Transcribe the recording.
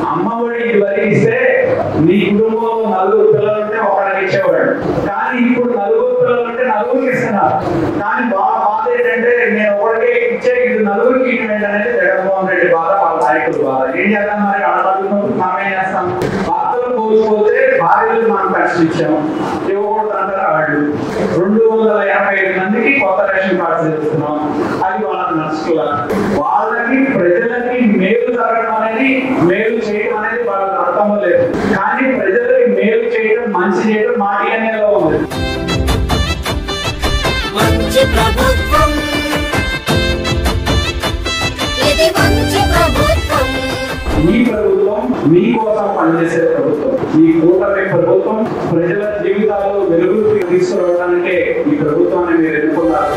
అమ్మఒడి ఇస్తే నీ కుటుంబంలో నలుగురు పిల్లలుంటే ఒకరికి ఇచ్చేవాడు, కానీ ఇప్పుడు నలుగురు పిల్లలుంటే నలుగురికి ఇస్తున్నారు. కానీ బాధ ఏంటంటే నేను ఒకరికి ఇచ్చే ఇది నలుగురికి ఇటువంటి అనేది జగన్మోహన్ రెడ్డి బాధ, వాళ్ళ నాయకులు బాధ. ఏం చేద్దాం మరి? ఆడవాళ్ళు మనం ఏం చేస్తాం? భర్తలు పోకపోతే భార్యలు మనం పెన్షన్ ఇచ్చాము, ఇవ్వకూడదు అంటారు వాళ్ళు. 285 మందికి కొత్త రేషన్ కార్డు చేస్తున్నాం, అది వాళ్ళకి నడుచుకోవాలి. వాళ్ళకి ప్రజలకి మేలు జరగడం అనేది, మేలు చేయడం అనేది వాళ్ళకి అర్థం లేదు. కానీ ప్రజలకి మేలు చేయడం, మంచి చేయడం మా డిఎన్ఏలో ఉంది. మంచి ప్రభుత్వం, ఇది మంచి ప్రభుత్వం. ఈ ప్రభుత్వం మీకోసం పనిచేసే ప్రభుత్వం. ఈ కూటమి ప్రభుత్వం ప్రజల జీవితాల్లో వెలుగులు తీసుకురావడానికే ఈ ప్రభుత్వాన్ని మీరు ఎన్నుకున్నారు.